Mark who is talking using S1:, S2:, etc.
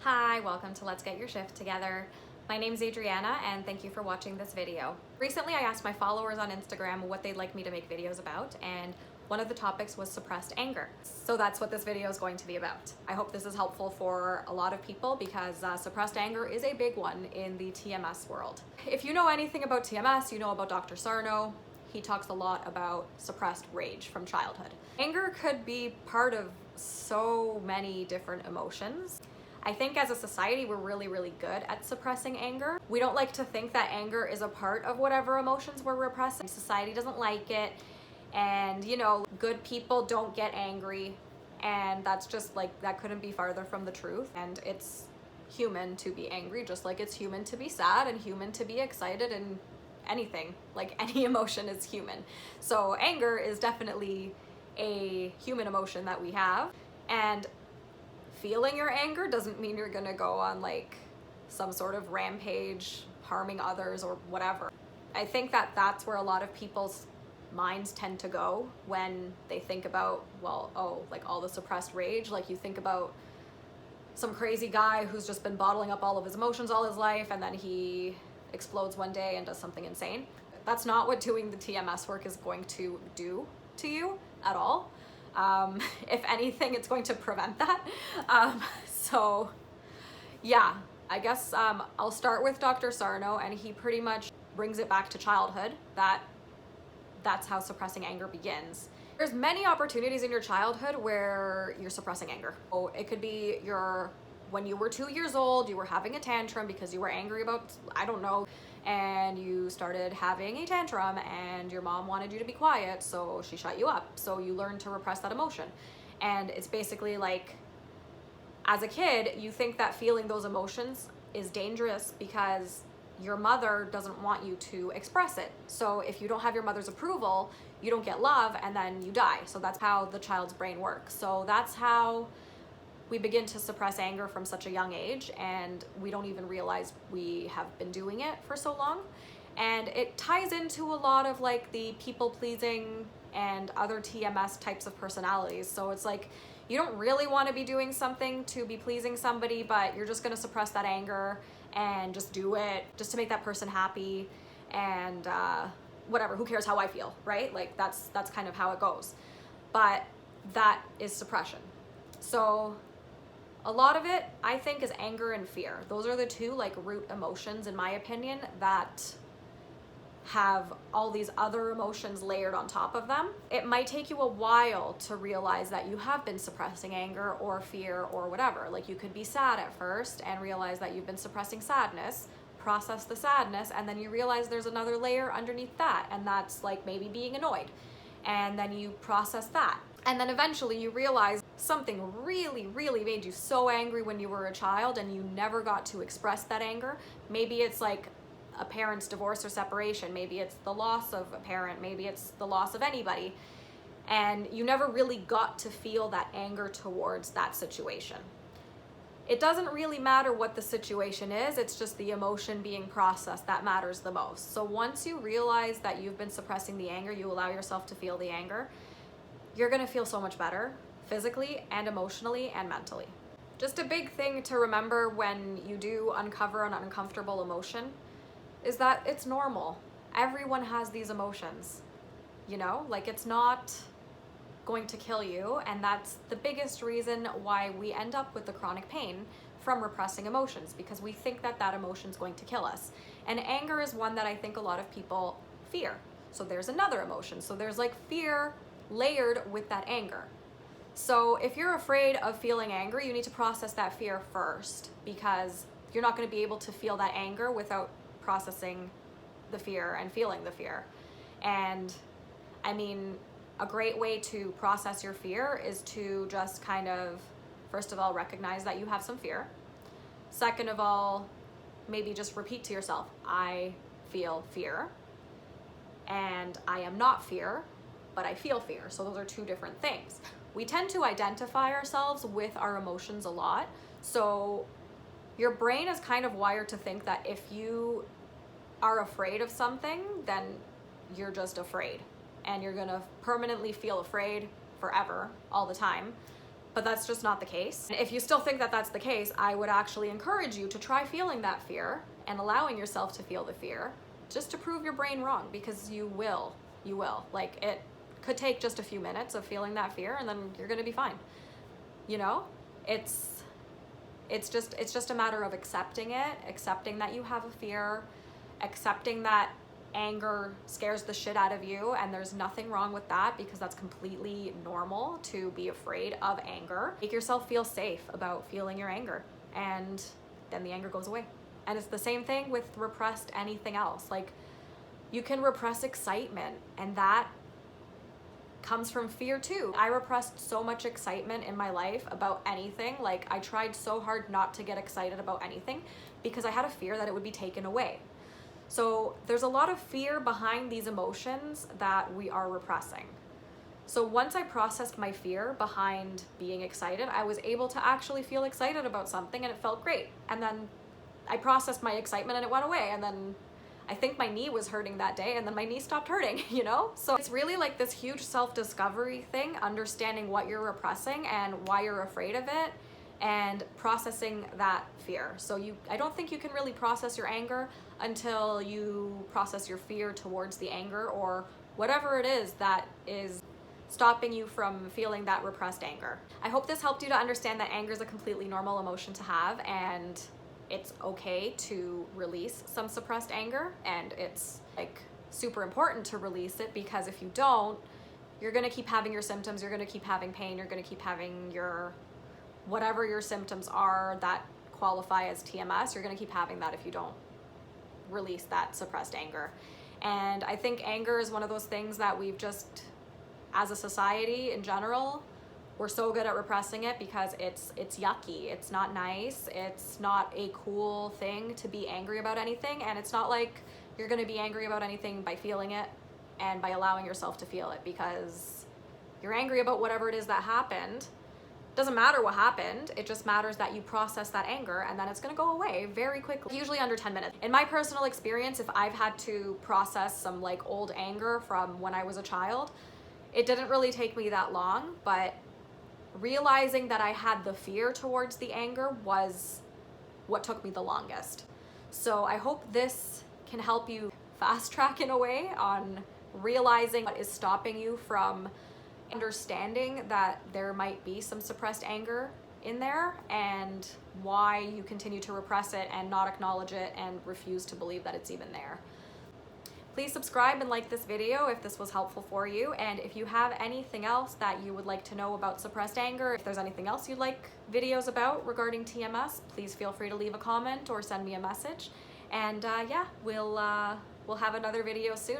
S1: Hi, welcome to Let's Get Your Shift Together. My name's Adriana and thank you for watching this video. Recently I asked my followers on Instagram what they'd like me to make videos about, and one of the topics was suppressed anger. So that's what this video is going to be about. I hope this is helpful for a lot of people because suppressed anger is a big one in the TMS world. If you know anything about TMS, you know about Dr. Sarno. He talks a lot about suppressed rage from childhood. Anger could be part of so many different emotions. I think as a society, we're really good at suppressing anger. We don't like to think that anger is a part of whatever emotions we're repressing. Society doesn't like it, and you know, good people don't get angry, and that's just like, that couldn't be farther from the truth. And it's human to be angry, just like it's human to be sad and human to be excited, and anything, like any emotion is human. So anger is definitely a human emotion that we have, and feeling your anger doesn't mean you're gonna go on like some sort of rampage, harming others or whatever. I think that that's where a lot of people's minds tend to go when they think about, well, oh, like all the suppressed rage. Like you think about some crazy guy who's just been bottling up all of his emotions all his life, and then he explodes one day and does something insane. That's not what doing the TMS work is going to do to you at all. If anything, it's going to prevent that. So yeah, I guess I'll start with Dr. Sarno, and he pretty much brings it back to childhood, that's how suppressing anger begins. There's many opportunities in your childhood where you're suppressing anger. So it could be when you were 2 years old, you were having a tantrum because you were angry about, I don't know, and you started having a tantrum and your mom wanted you to be quiet, so she shut you up. So you learned to repress that emotion. And it's basically like, as a kid, you think that feeling those emotions is dangerous because your mother doesn't want you to express it. So if you don't have your mother's approval, you don't get love, and then you die. So that's how the child's brain works. So that's how we begin to suppress anger from such a young age, and we don't even realize we have been doing it for so long. And it ties into a lot of like the people-pleasing and other TMS types of personalities. So it's like, you don't really want to be doing something to be pleasing somebody, but you're just going to suppress that anger and just do it just to make that person happy, and whatever, who cares how I feel, right? Like that's kind of how it goes. But that is suppression. So a lot of it, I think, is anger and fear. Those are the two like root emotions, in my opinion, that have all these other emotions layered on top of them. It might take you a while to realize that you have been suppressing anger or fear or whatever. Like you could be sad at first and realize that you've been suppressing sadness, process the sadness, and then you realize there's another layer underneath that, and that's like maybe being annoyed. And then you process that. And then eventually you realize something really made you so angry when you were a child and you never got to express that anger. Maybe it's like a parent's divorce or separation. Maybe it's the loss of a parent. Maybe it's the loss of anybody. And you never really got to feel that anger towards that situation. It doesn't really matter what the situation is, it's just the emotion being processed that matters the most. So once you realize that you've been suppressing the anger, you allow yourself to feel the anger, you're gonna feel so much better physically and emotionally and mentally. Just a big thing to remember when you do uncover an uncomfortable emotion is that it's normal. Everyone has these emotions, you know, like it's not going to kill you, and that's the biggest reason why we end up with the chronic pain from repressing emotions, because we think that that emotion is going to kill us. And anger is one that I think a lot of people fear. So there's another emotion. So there's like fear layered with that anger. So if you're afraid of feeling angry, you need to process that fear first, because you're not going to be able to feel that anger without processing the fear and feeling the fear. And I mean, a great way to process your fear is to just kind of, first of all, recognize that you have some fear. Second of all, maybe just repeat to yourself, I feel fear, and I am not fear, but I feel fear. So those are two different things. We tend to identify ourselves with our emotions a lot. So your brain is kind of wired to think that if you are afraid of something, then you're just afraid, and you're gonna permanently feel afraid forever, all the time. but that's just not the case. If you still think that that's the case, I would actually encourage you to try feeling that fear and allowing yourself to feel the fear, just to prove your brain wrong, because you will. Like, it could take just a few minutes of feeling that fear and then you're gonna be fine. You know, it's just a matter of accepting it, accepting that you have a fear, accepting that anger scares the shit out of you, and there's nothing wrong with that, because that's completely normal to be afraid of anger. Make yourself feel safe about feeling your anger, and then the anger goes away. And it's the same thing with repressed anything else. Like, you can repress excitement, and that comes from fear too. I repressed so much excitement in my life about anything. Like, I tried so hard not to get excited about anything because I had a fear that it would be taken away. So there's a lot of fear behind these emotions that we are repressing. So once I processed my fear behind being excited, I was able to actually feel excited about something, and it felt great. And then I processed my excitement and it went away, and then I think my knee was hurting that day, and then my knee stopped hurting, you know? So it's really like this huge self-discovery thing, understanding what you're repressing and why you're afraid of it, and processing that fear. So I don't think you can really process your anger until you process your fear towards the anger, or whatever it is that is stopping you from feeling that repressed anger. I hope this helped you to understand that anger is a completely normal emotion to have, and it's okay to release some suppressed anger, and it's like super important to release it, because if you don't, you're gonna keep having your symptoms, you're gonna keep having pain, you're gonna keep having your, whatever your symptoms are that qualify as TMS, you're gonna keep having that if you don't release that suppressed anger. And I think anger is one of those things that we've just, as a society in general, we're so good at repressing it because it's yucky, it's not nice, it's not a cool thing to be angry about anything, and it's not like you're gonna be angry about anything by feeling it and by allowing yourself to feel it, because you're angry about whatever it is that happened. Doesn't matter what happened, it just matters that you process that anger, and then it's gonna go away very quickly, usually under 10 minutes. In my personal experience, if I've had to process some like old anger from when I was a child, it didn't really take me that long, but realizing that I had the fear towards the anger was what took me the longest. So I hope this can help you fast track in a way on realizing what is stopping you from understanding that there might be some suppressed anger in there, and why you continue to repress it and not acknowledge it and refuse to believe that it's even there. Please subscribe and like this video if this was helpful for you, and if you have anything else that you would like to know about suppressed anger, if there's anything else you'd like videos about regarding TMS, please feel free to leave a comment or send me a message. And yeah, we'll have another video soon.